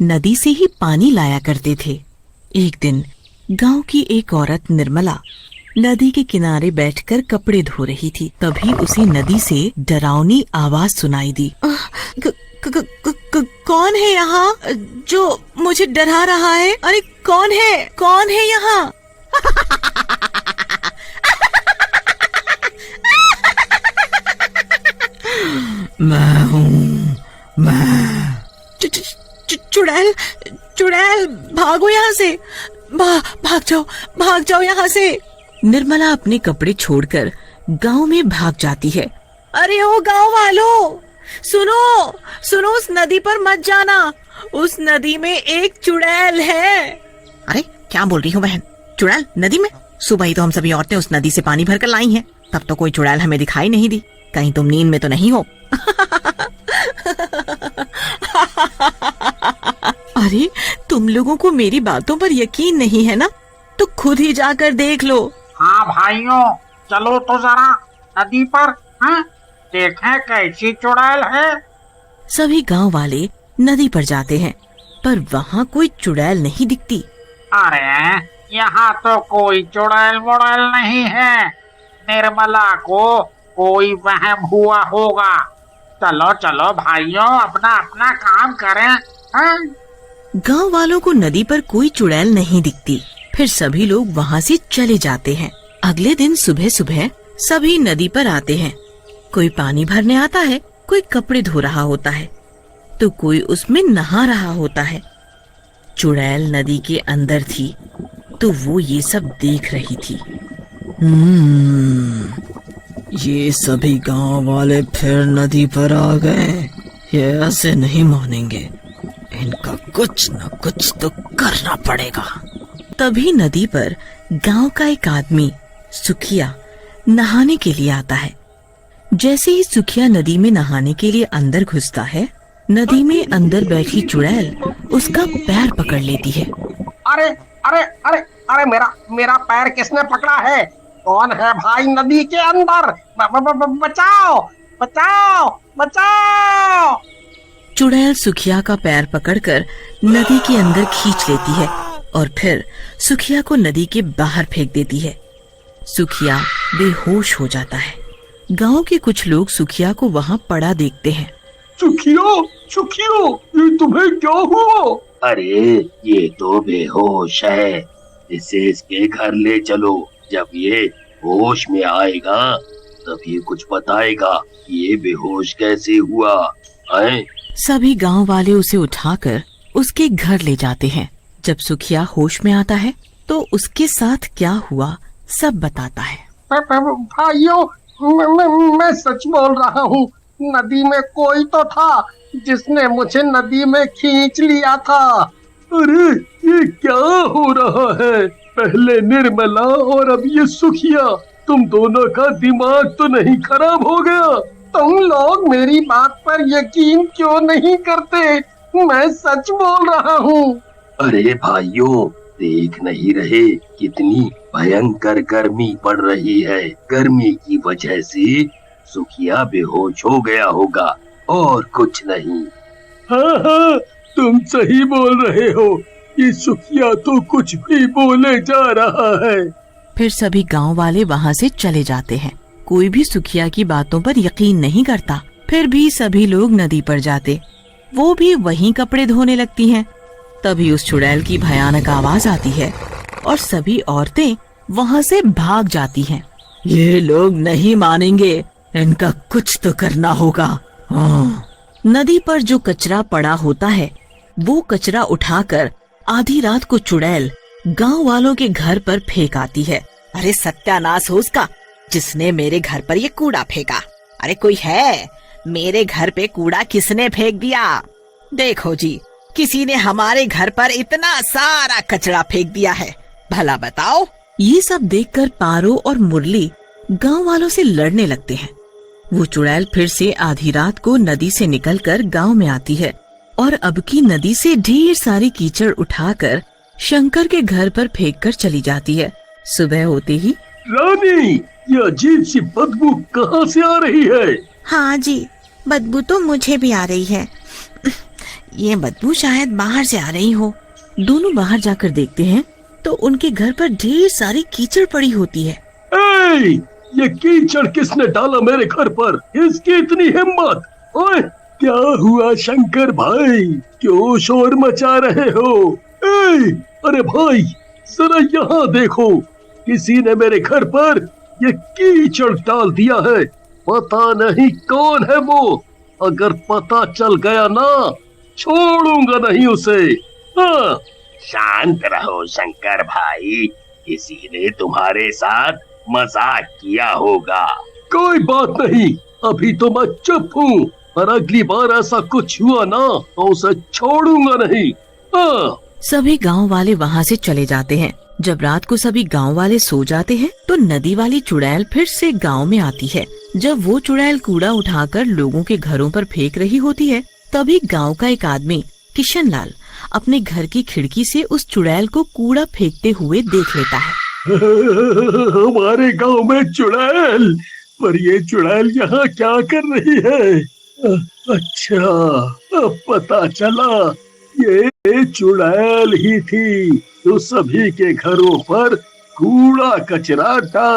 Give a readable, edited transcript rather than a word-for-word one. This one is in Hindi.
नदी से ही पानी लाया करते थे। एक दिन गांव की एक औरत निर्मला नदी के किनारे बैठकर कपड़े धो रही थी। तभी उसे नदी से डरावनी आवाज सुनाई दी। कौन है यहाँ जो मुझे डरा रहा है? अरे कौन है यहाँ? मैं हूँ, मैं। चुड़ैल भागो यहाँ से, भाग जाओ यहाँ से। निर्मला अपने कपड़े छोड़कर गांव में भाग जाती है। अरे ओ गांव वालों, सुनो उस नदी पर मत जाना, उस नदी में एक चुड़ैल है। अरे क्या बोल रही हो बहन? चुड़ैल नदी में? सुबह ही तो हम सभी औरतें उस नदी से पानी भरकर लाई हैं, तब तो कोई चुड़ैल हमें दिखाई नहीं दी। कहीं तुम नींद में तो नहीं हो? अरे तुम लोगों को मेरी बातों पर यकीन नहीं है ना, तो खुद ही जाकर देख लो। हाँ भाइयों, चलो तो जरा नदी पर, हाँ, देखें कैसी चुड़ैल है। सभी गांव वाले नदी पर जाते हैं, पर वहाँ कोई चुड़ैल नहीं दिखती। अरे यहाँ तो कोई चुड़ैल मुड़ैल नहीं है, निर्मला को कोई वहम हुआ होगा। चलो भाइयों, अपना काम करें, हाँ? गांव वालों को नदी पर कोई चुड़ैल नहीं दिखती। फिर सभी लोग वहाँ से चले जाते हैं। अगले दिन सुबह सुबह सभी नदी पर आते हैं। कोई पानी भरने आता है, कोई कपड़े धो रहा होता है, तो कोई उसमें नहा रहा होता है। चुड़ैल नदी के अंदर थी, तो वो ये सब देख रही थी। ये सभी गांव वाले फिर नदी पर आ गए। ये ऐसे नहीं मानेंगे, इनका कुछ न कुछ तो करना पड़ेगा। तभी नदी पर गांव का एक आदमी सुखिया नहाने के लिए आता है। जैसे ही सुखिया नदी में नहाने के लिए अंदर घुसता है, नदी में अंदर बैठी चुड़ैल उसका पैर पकड़ लेती है। अरे अरे अरे अरे मेरा पैर किसने पकड़ा है? कौन है भाई नदी के अंदर? बचाओ बचाओ बचाओ! चुड़ैल सुखिया का पैर पकड़कर नदी के अंदर खींच लेती है और फिर सुखिया को नदी के बाहर फेंक देती है। सुखिया बेहोश हो जाता है। गांव के कुछ लोग सुखिया को वहां पड़ा देखते हैं। सुखियो, ये तुम्हें क्या हुआ? अरे ये तो बेहोश है, इसे इसके घर ले चलो। जब ये होश में आएगा तब ये कुछ बताएगा कि ये बेहोश कैसे हुआ है। सभी गांव वाले उसे उठाकर उसके घर ले जाते हैं। जब सुखिया होश में आता है तो उसके साथ क्या हुआ सब बताता है। भाइयों, मैं सच बोल रहा हूँ, नदी में कोई तो था जिसने मुझे नदी में खींच लिया था। अरे ये क्या हो रहा है? पहले निर्मला और अब ये सुखिया, तुम दोनों का दिमाग तो नहीं खराब हो गया? तुम लोग मेरी बात पर यकीन क्यों नहीं करते? मैं सच बोल रहा हूँ। अरे भाइयों, देख नहीं रहे कितनी भयंकर गर्मी पड़ रही है। गर्मी की वजह से सुखिया बेहोश हो गया होगा और कुछ नहीं। हाँ, तुम सही बोल रहे हो। ये सुखिया तो कुछ भी बोले जा रहा है। फिर सभी गांव वाले वहां से चले जाते हैं। कोई भी सुखिया की बातों पर यकीन नहीं करता। फिर भी सभी लोग नदी पर जाते, वो भी वहीं कपड़े धोने लगती हैं। तभी उस चुड़ैल की भयानक आवाज आती है और सभी औरतें वहां से भाग जाती हैं। ये लोग नहीं मानेंगे, इनका कुछ तो करना होगा। हाँ। नदी पर जो कचरा पड़ा होता है, वो कचरा उठाकर आधी रात को चुड़ैल गांव वालों के घर पर फेंक आती है। अरे सत्यानाश हो उसका, जिसने मेरे घर पर ये कूड़ा फेंका। अरे कोई है? मेरे घर पे कूड़ा किसने फेंक दिया? देखो जी, किसी ने हमारे घर पर इतना सारा कचरा फेंक दिया है, भला बताओ। ये सब देखकर पारो और मुरली गांव वालों से लड़ने लगते हैं। वो चुड़ैल फिर से आधी रात को नदी से निकलकर गांव में आती है और अब की नदी से ढेर सारी कीचड़ उठाकर शंकर के घर पर फेंक कर चली जाती है। सुबह होते ही, रानी, ये अजीब सी बदबू कहाँ से आ रही है? हाँ जी, बदबू तो मुझे भी आ रही है। ये बदबू शायद बाहर से आ रही हो। दोनों बाहर जाकर देखते हैं तो उनके घर पर ढेर सारी कीचड़ पड़ी होती है। ए, ये कीचड़ किसने डाला मेरे घर पर? इसकी इतनी हिम्मत! ओए, क्या हुआ शंकर भाई, क्यों शोर मचा रहे हो? ए, अरे भाई, जरा यहाँ देखो, किसी ने मेरे घर पर ये कीचड़ डाल दिया है। पता नहीं कौन है वो। अगर पता चल गया ना, छोड़ूंगा नहीं उसे। हाँ। शांत रहो शंकर भाई, किसी ने तुम्हारे साथ मजाक किया होगा। कोई बात नहीं, अभी तो मैं चुप हूँ, पर अगली बार ऐसा कुछ हुआ ना तो उसे छोड़ूंगा नहीं। हाँ। सभी गांव वाले वहां से चले जाते हैं। जब रात को सभी गांव वाले सो जाते हैं तो नदी वाली चुड़ैल फिर से गांव में आती है। जब वो चुड़ैल कूड़ा उठाकर लोगों के घरों पर फेंक रही होती है, तभी गांव का एक आदमी किशन लाल अपने घर की खिड़की से उस चुड़ैल को कूड़ा फेंकते हुए देख लेता है। हमारे गांव में चुड़ैल, पर ये चुड़ैल यहाँ क्या कर रही है? अच्छा, अब पता चला, ये चुड़ैल ही थी जो सभी के घरों पर कूड़ा कचरा डाल